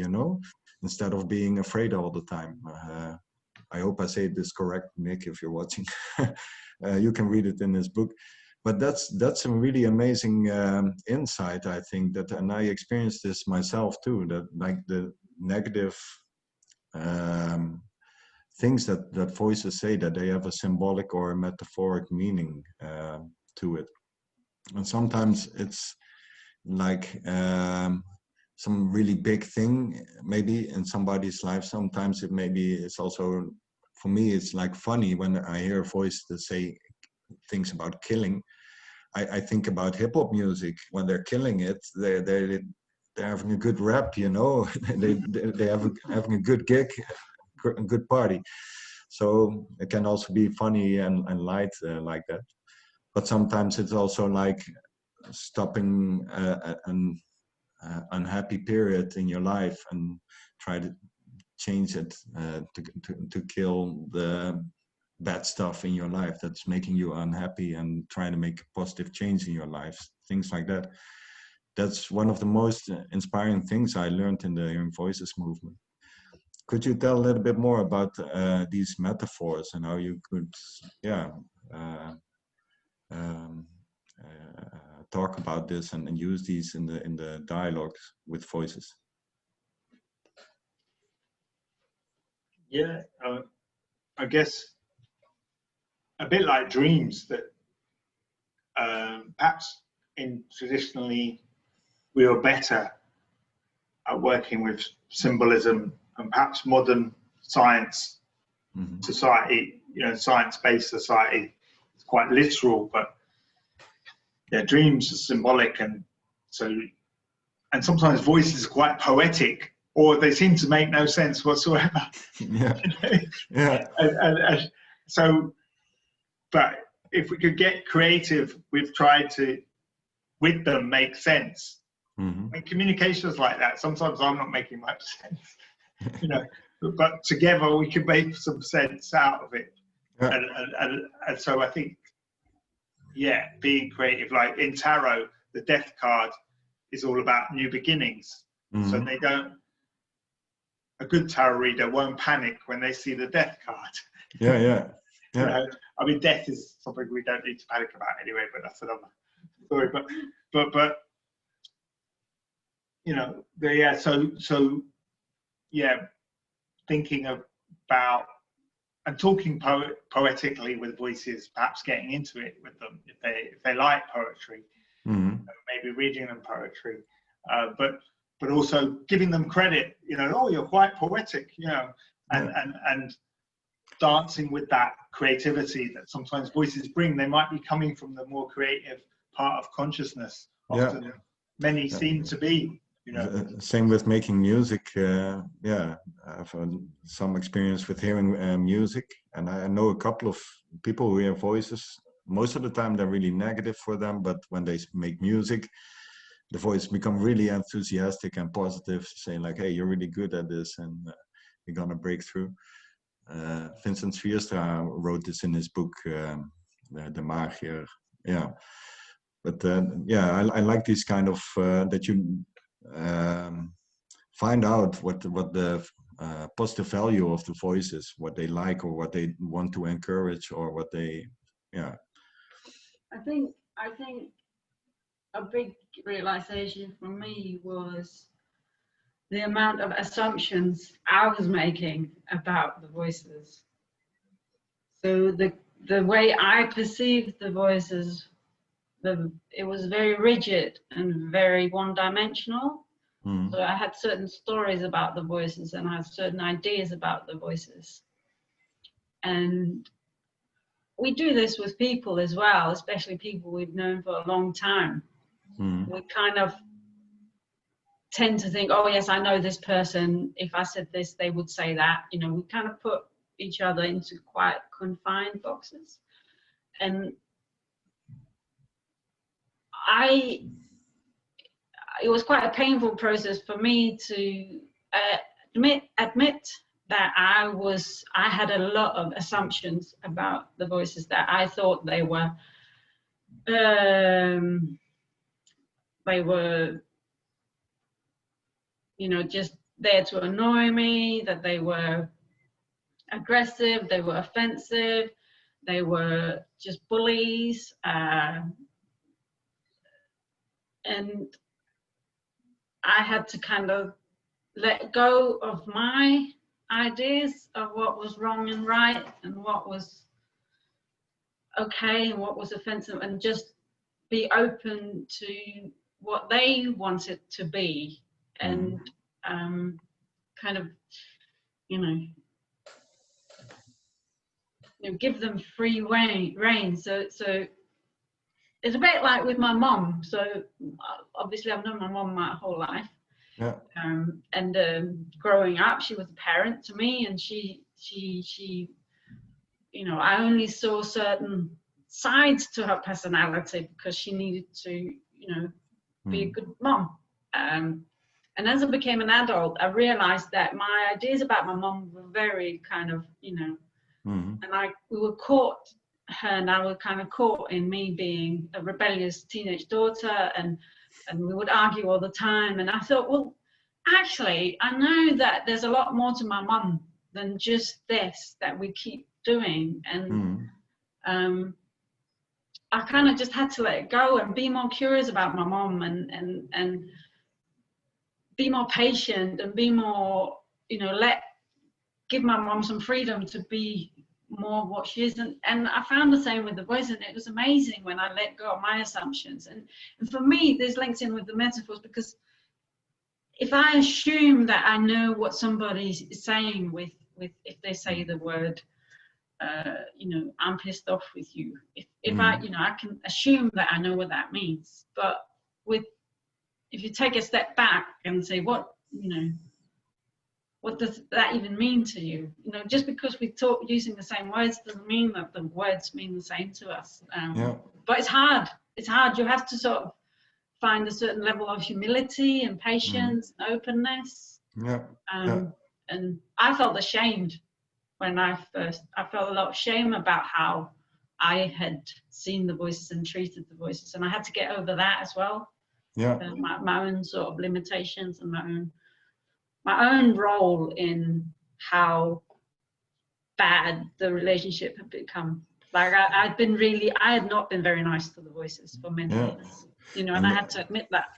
instead of being afraid all the time. I hope I say this correct, Nick, if you're watching. You can read it in his book. But that's a really amazing insight, I think, and I experienced this myself too, that like the negative things that voices say, that they have a symbolic or a metaphoric meaning to it. And sometimes it's like some really big thing maybe in somebody's life. Sometimes it's also, for me, it's like funny when I hear a voice that say things about killing. I think about hip hop music. When they're killing it, they're having a good rap, you know. they having a good gig, a good party. So it can also be funny and light like that. But sometimes it's also like stopping an unhappy period in your life and try to change it to kill the bad stuff in your life that's making you unhappy, and try to make a positive change in your life, things like that. That's one of the most inspiring things I learned in the Hearing Voices movement. Could you tell a little bit more about these metaphors and how you could talk about this and use these in the dialogues with voices? Yeah, I guess a bit like dreams, that perhaps traditionally we were better at working with symbolism, and perhaps modern science society, science-based society, it's quite literal, but yeah, dreams are symbolic, and sometimes voices are quite poetic, or they seem to make no sense whatsoever. Yeah. Yeah. And so, but if we could get creative, we've tried to, with them, make sense. I mean, communication is like that. Sometimes I'm not making much sense, but together we can make some sense out of it. Yeah. And so I think, being creative, like in tarot, the death card is all about new beginnings. So a good tarot reader won't panic when they see the death card. Yeah. I mean, death is something we don't need to panic about anyway, but that's another story. But thinking about and talking poetically with voices, perhaps getting into it with them if they like poetry, maybe reading them poetry, but also giving them credit. You're quite poetic, and dancing with that creativity that sometimes voices bring. They might be coming from the more creative part of consciousness. Often, many seem to be. Same with making music. I've had some experience with hearing music, and I know a couple of people who hear voices. Most of the time they're really negative for them, but when they make music, the voice become really enthusiastic and positive, saying like, hey, you're really good at this, and you're gonna break through. Vincent Vierstra wrote this in his book, The Magier. Yeah. But I like this kind of, that you find out what the positive value of the voice is, what they like or what they want to encourage, or what they, I think a big realization for me was the amount of assumptions I was making about the voices. So the way I perceived the voices, it was very rigid and very one-dimensional. So I had certain stories about the voices, and I had certain ideas about the voices. And we do this with people as well, especially people we've known for a long time. We kind of tend to think, oh yes, I know this person. If I said this, they would say that. We kind of put each other into quite confined boxes. And it was quite a painful process for me to admit that I had a lot of assumptions about the voices, that I thought they were just there to annoy me, that they were aggressive, they were offensive, they were just bullies, and I had to kind of let go of my ideas of what was wrong and right, and what was okay and what was offensive, and just be open to what they wanted to be. and kind of, give them free rein. So it's a bit like with my mom. So obviously I've known my mom my whole life. Yeah. And growing up, she was a parent to me, and she I only saw certain sides to her personality because she needed to, be a good mom. And as I became an adult, I realized that my ideas about my mom were very kind of, and we were caught, her and I were kind of caught in me being a rebellious teenage daughter, and we would argue all the time. And I thought, well, actually, I know that there's a lot more to my mum than just this that we keep doing. And I kind of just had to let it go and be more curious about my mom, and be more patient, and be more, give my mom some freedom to be more what she is. And I found the same with the voice, and it was amazing when I let go of my assumptions. And for me, this links in with the metaphors, because if I assume that I know what somebody is saying with if they say the word, I'm pissed off with you. If I can assume that I know what that means. But if you take a step back and say, what does that even mean to you? Just because we talk using the same words doesn't mean that the words mean the same to us. But it's hard. It's hard. You have to sort of find a certain level of humility and patience and openness. And I felt ashamed when I felt a lot of shame about how I had seen the voices and treated the voices, and I had to get over that as well. My own sort of limitations and my own role in how bad the relationship had become. Like I had not been very nice to the voices for many years, and I had to admit that.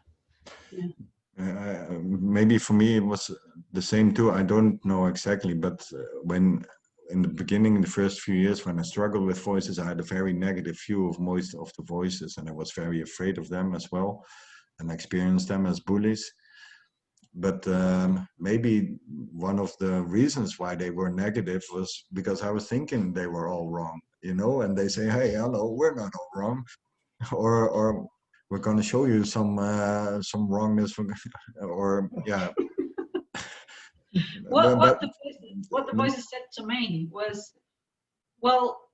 Maybe for me it was the same too. I don't know exactly, but when in the beginning, in the first few years when I struggled with voices, I had a very negative view of most of the voices, and I was very afraid of them as well, and I experienced them as bullies. But maybe one of the reasons why they were negative was because I was thinking they were all wrong, and they say, hey, hello, we're not all wrong, or we're going to show you some wrongness, or What the voices said to me was, well,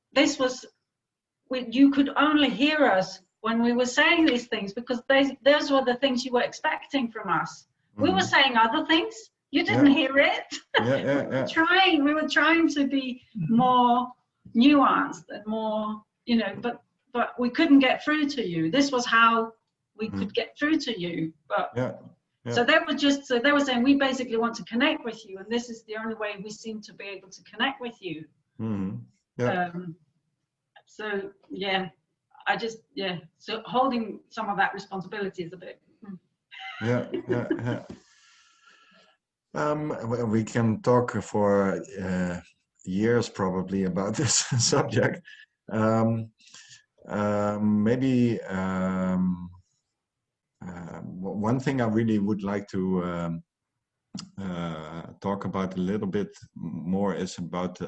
you could only hear us when we were saying these things, because those were the things you were expecting from us. We were saying other things. You didn't hear it. We were trying to be more nuanced and more, but we couldn't get through to you. This was how we could get through to you. But so they were saying, we basically want to connect with you, and this is the only way we seem to be able to connect with you. So so holding some of that responsibility is a bit. We can talk for years probably about this subject. Maybe one thing I really would like to talk about a little bit more is about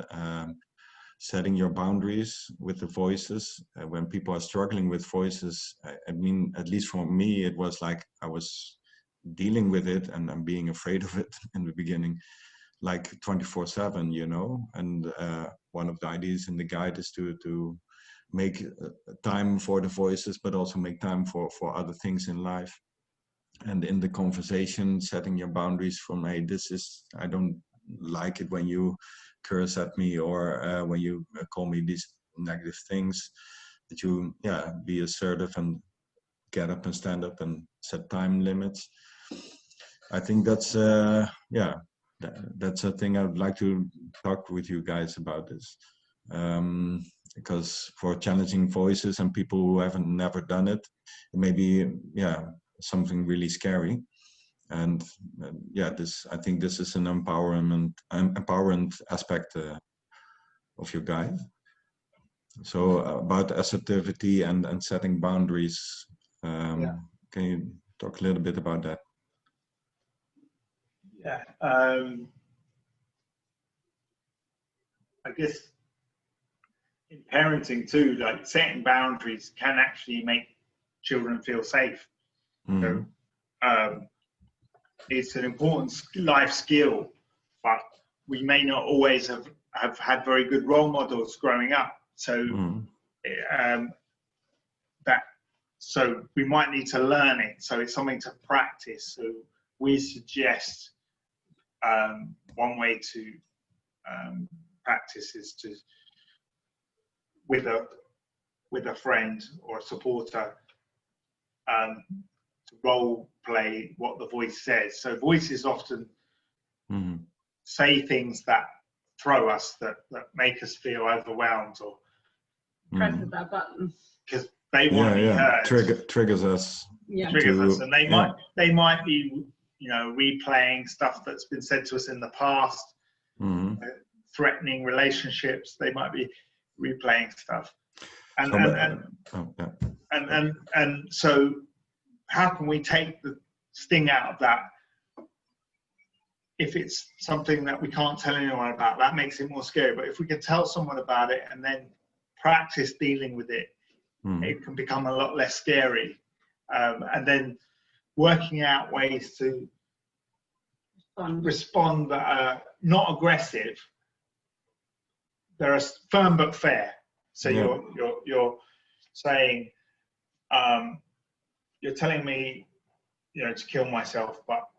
setting your boundaries with the voices. When people are struggling with voices, I mean, at least for me, it was like I was dealing with it and I'm being afraid of it in the beginning, like 24/7, and one of the ideas in the guide is to make time for the voices, but also make time for other things in life. And in the conversation, setting your boundaries from, hey, I don't like it when you curse at me, or when you call me these negative things, that you be assertive and get up and stand up and set time limits. I think that's that's a thing I would like to talk with you guys about this, because for challenging voices and people who haven't never done it, it may be something really scary. And I think this is an empowering aspect of your guide. So about assertivity and setting boundaries, can you talk a little bit about that? Yeah. I guess in parenting too, like setting boundaries can actually make children feel safe. So it's an important life skill, but we may not always have had very good role models growing up. So so we might need to learn it. So it's something to practice. So we suggest one way to practice is to, with a friend or a supporter, to role play what the voice says. So voices often say things that throw us, that make us feel overwhelmed, or presses our buttons because they want to be heard. Triggers us. Yeah. Triggers us, and they might be, you know, replaying stuff that's been said to us in the past, threatening relationships. They might be replaying stuff, and so how can we take the sting out of that? If it's something that we can't tell anyone about, that makes it more scary. But if we can tell someone about it and then practice dealing with it, it can become a lot less scary. And then working out ways to respond that are not aggressive. They're firm but fair. So you're saying, you're telling me, you know, to kill myself, but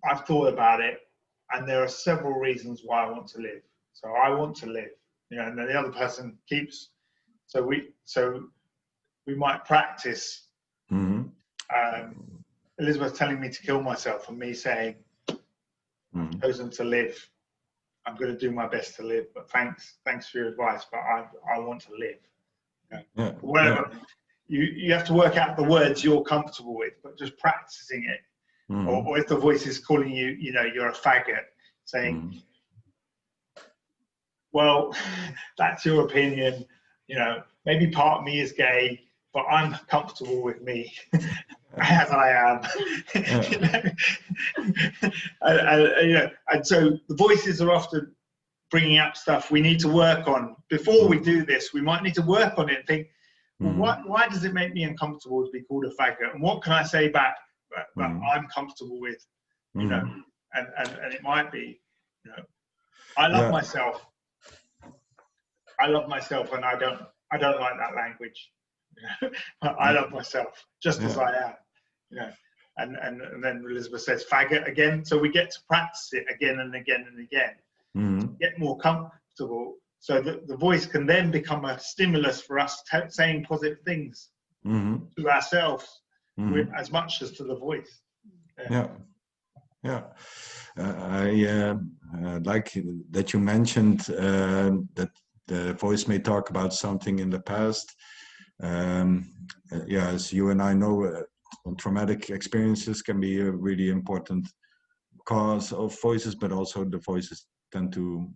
I've thought about it, and there are several reasons why I want to live. So I want to live, you know, and then the other person keeps. So we might practice. Elisabeth telling me to kill myself, and me saying, "I've chosen to live. I'm going to do my best to live. But thanks for your advice. But I want to live." Okay. Whatever. You have to work out the words you're comfortable with, but just practicing it. Or if the voice is calling you, you know, you're a faggot, saying, well, that's your opinion, you know, maybe part of me is gay, but I'm comfortable with me as I am. And so the voices are often bringing up stuff we need to work on. Before we do this, we might need to work on it and think, well, why does it make me uncomfortable to be called a faggot? And what can I say back that I'm comfortable with, you know? And it might be, you know, I love myself. I love myself, and I don't like that language. You know? I love myself just as I am, you know. And then Elisabeth says faggot again, so we get to practice it again and again and again. Get more comfortable, so that the voice can then become a stimulus for us saying positive things to ourselves as much as to the voice. I like that you mentioned that the voice may talk about something in the past. As you and I know, traumatic experiences can be a really important cause of voices, but also the voices tend to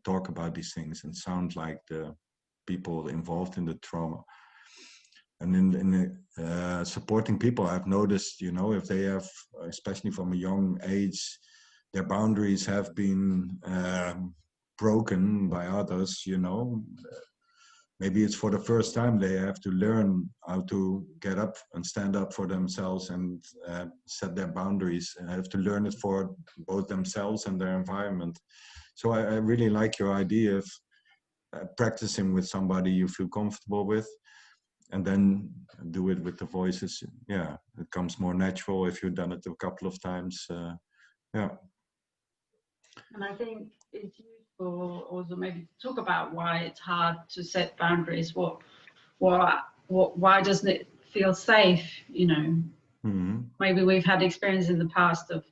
talk about these things and sound like the people involved in the trauma. And in supporting people, I've noticed, you know, if they have, especially from a young age, their boundaries have been broken by others, you know, maybe it's for the first time they have to learn how to get up and stand up for themselves and set their boundaries, and have to learn it for both themselves and their environment. So I really like your idea of practicing with somebody you feel comfortable with, and then do it with the voices. Yeah, it comes more natural if you've done it a couple of times. And I think it's useful also maybe to talk about why it's hard to set boundaries. Why doesn't it feel safe? You know, maybe we've had experience in the past of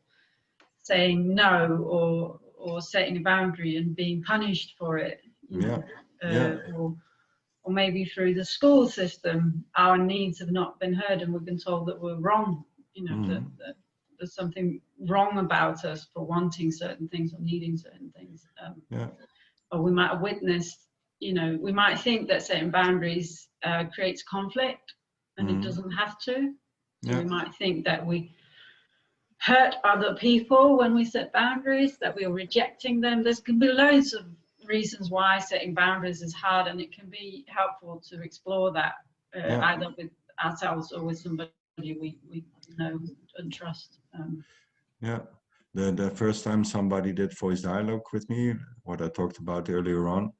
saying no or setting a boundary and being punished for it. You know? Or maybe through the school system, our needs have not been heard and we've been told that we're wrong, you know, that there's something wrong about us for wanting certain things or needing certain things. Or we might have witnessed, you know, we might think that setting boundaries creates conflict, and it doesn't have to. So we might think that we hurt other people when we set boundaries, that we are rejecting them. There's can be loads of reasons why setting boundaries is hard, and it can be helpful to explore that either with ourselves or with somebody we know and trust. The first time somebody did voice dialogue with me, what I talked about earlier on,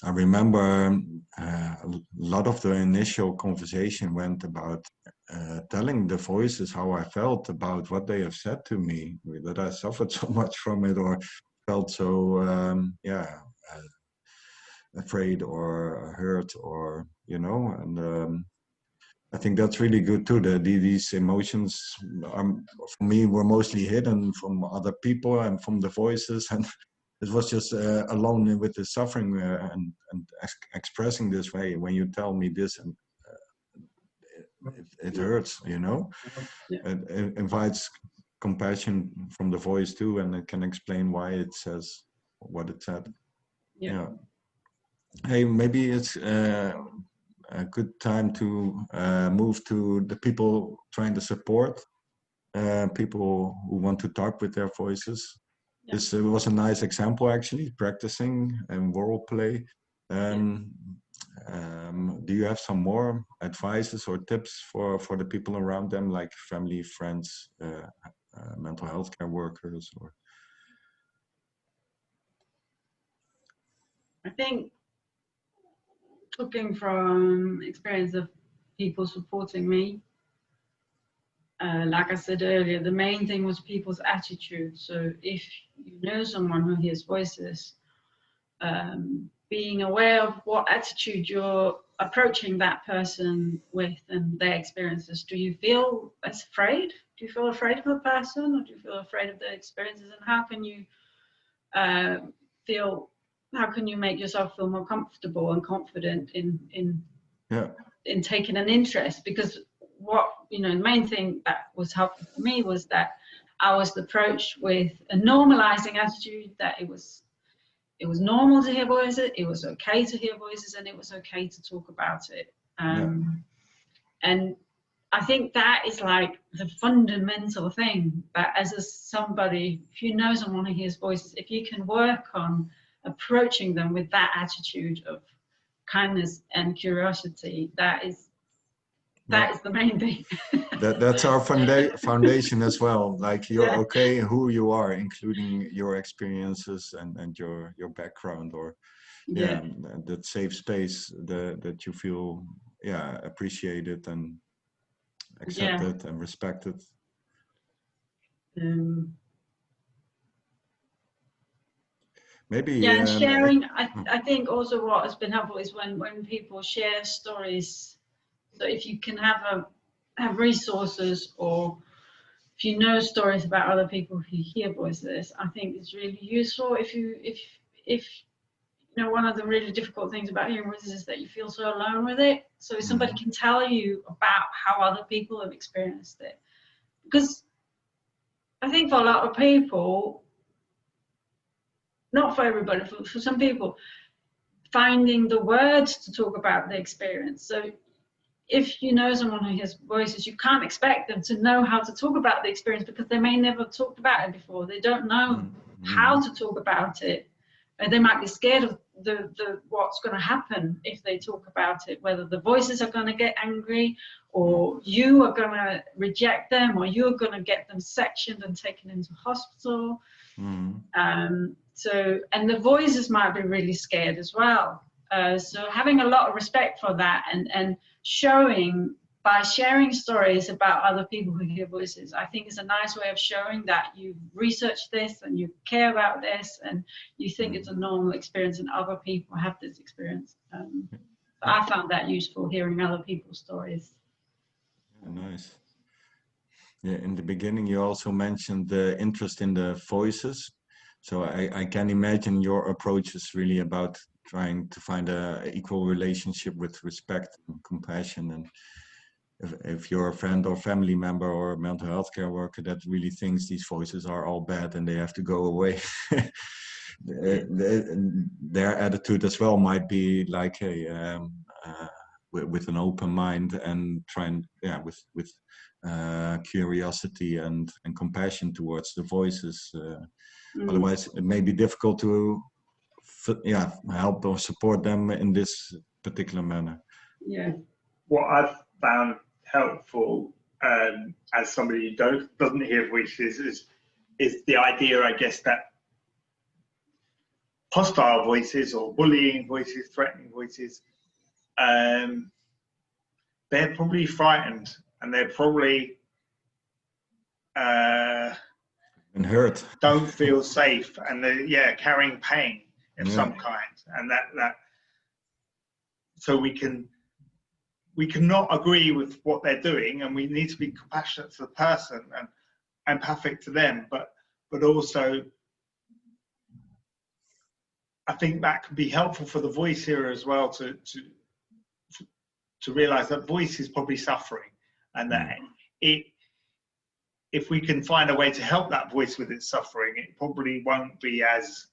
I remember a lot of the initial conversation went about telling the voices how I felt about what they have said to me, that I suffered so much from it or felt so, afraid or hurt, or, and I think that's really good too. These emotions for me were mostly hidden from other people and from the voices, and it was just alone with the suffering and expressing this way. When you tell me this, and it hurts, It invites compassion from the voice too, and it can explain why it says what it said. Hey, maybe it's a good time to move to the people trying to support people who want to talk with their voices. This was a nice example, actually, practicing and role play. Do you have some more advices or tips for the people around them, like family, friends, mental health care workers? Or I think, looking from experience of people supporting me, like I said earlier, the main thing was people's attitude. So if you know someone who hears voices, being aware of what attitude you're approaching that person with and their experiences. Do you feel afraid? Do you feel afraid of the person, or do you feel afraid of their experiences? And how can you how can you make yourself feel more comfortable and confident in taking an interest? Because the main thing that was helpful for me was that I was approached with a normalizing attitude, that it was normal to hear voices, it was okay to hear voices, and it was okay to talk about it. And I think that is like the fundamental thing, that somebody, if you know someone who hears voices, if you can work on approaching them with that attitude of kindness and curiosity, that is the main thing. That's our foundation as well. Like, you're okay who you are, including your experiences and your background, or that safe space that you feel appreciated and accepted and respected. Maybe and sharing. I think also what has been helpful is when people share stories. So if you can have resources, or if you know stories about other people who hear voices, I think it's really useful. If one of the really difficult things about hearing voices is that you feel so alone with it. So if somebody can tell you about how other people have experienced it, because I think for a lot of people, not for everybody, for some people, finding the words to talk about the experience. So if you know someone who hears voices, you can't expect them to know how to talk about the experience, because they may never talked about it before. They don't know how to talk about it. And they might be scared of the what's going to happen if they talk about it, whether the voices are going to get angry, or you are going to reject them, or you're going to get them sectioned and taken into hospital. And the voices might be really scared as well. So having a lot of respect for that, and showing by sharing stories about other people who hear voices, I think is a nice way of showing that you've researched this and you care about this and you think it's a normal experience and other people have this experience. I found that useful, hearing other people's stories. Nice. Yeah, in the beginning you also mentioned the interest in the voices. So I can imagine your approach is really about trying to find an equal relationship with respect and compassion. And if you're a friend or family member or a mental health care worker that really thinks these voices are all bad and they have to go away, their attitude as well might be like, hey, with an open mind and trying, with curiosity and compassion towards the voices. Otherwise, it may be difficult to help or support them in this particular manner. Yeah. What I've found helpful as somebody who doesn't hear voices is the idea, I guess, that hostile voices or bullying voices, threatening voices, they're probably frightened and they're probably And hurt. Don't feel safe, and they're carrying pain of some kind, and that so we cannot agree with what they're doing, and we need to be compassionate to the person and empathic to them, but also I think that can be helpful for the voice hearer as well to realize that voice is probably suffering, and that if we can find a way to help that voice with its suffering, it probably won't be as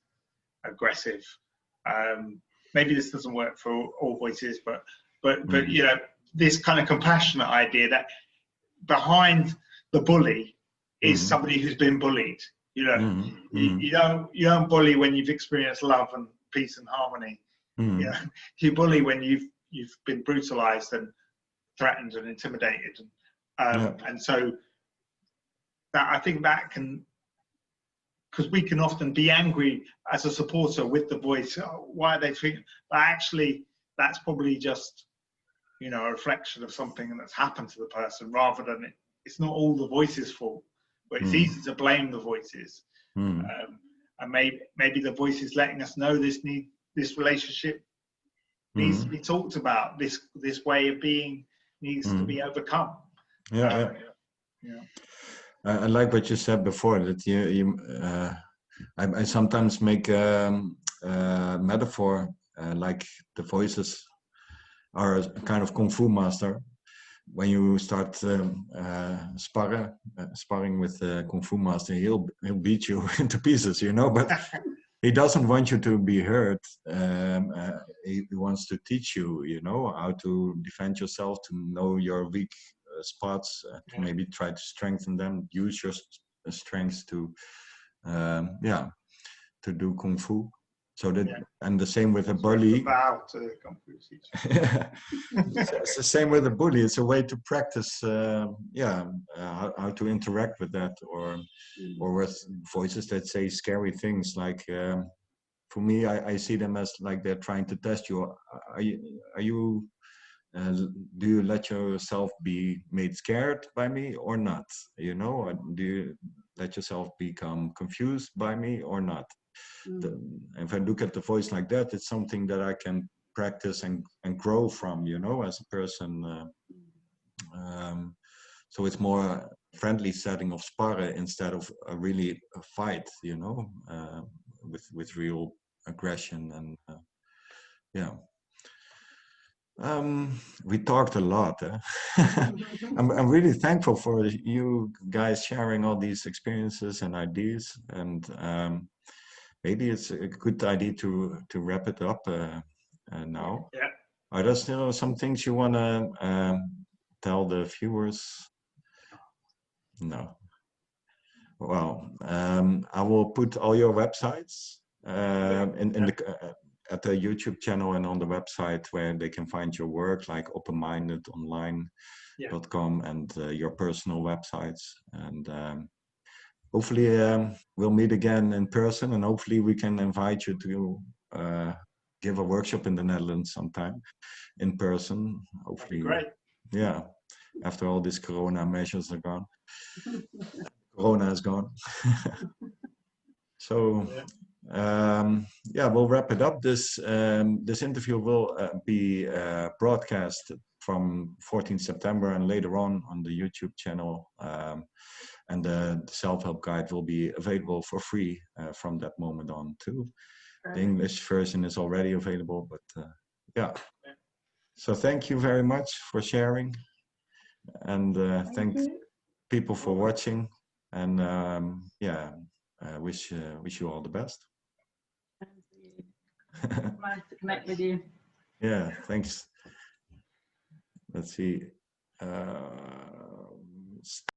aggressive. Maybe this doesn't work for all voices, but you know, this kind of compassionate idea that behind the bully is somebody who's been bullied. You know, you don't bully when you've experienced love and peace and harmony. You know, you bully when you've been brutalized and threatened and intimidated, and so that I think that can, because we can often be angry as a supporter with the voice. Oh, why are they treating? But actually, that's probably just, you know, a reflection of something that's happened to the person, rather than it's not all the voice's fault. But it's easy to blame the voices, and maybe the voice is letting us know this relationship needs to be talked about. This way of being needs to be overcome. Yeah. I like what you said before, that I sometimes make a metaphor like the voices are a kind of kung fu master. When you start sparring with the kung fu master, he'll beat you into pieces, you know, but he doesn't want you to be hurt. He wants to teach you, you know, how to defend yourself, to know your weak spots, to maybe try to strengthen them, use your strengths to do kung fu. So that, and the same with a bully. It's the same with a bully. It's a way to practice how to interact with that, or with voices that say scary things. Like for me, I see them as like they're trying to test you. Do you let yourself be made scared by me or not? You know, or do you let yourself become confused by me or not? If I look at the voice like that, it's something that I can practice and grow from, you know, as a person. So it's more a friendly setting of sparring instead of a fight, you know, with real aggression and we talked a lot. I'm really thankful for you guys sharing all these experiences and ideas, and maybe it's a good idea to wrap it up now. Yeah. Are there still some things you want to tell the viewers? No. Well, I will put all your websites at the YouTube channel and on the website, where they can find your work, like openmindedonline.com and your personal websites. And hopefully we'll meet again in person, and hopefully we can invite you to give a workshop in the Netherlands sometime in person. Hopefully. Great. Yeah. After all these Corona measures are gone. Corona is gone. So we'll wrap it up. This interview will be broadcast from 14th September and later on the YouTube channel. And the self-help guide will be available for free from that moment on too. The English version is already available, but So thank you very much for sharing, and thanks people for watching, and wish you all the best. Nice to connect with you. Yeah, thanks. Let's see. on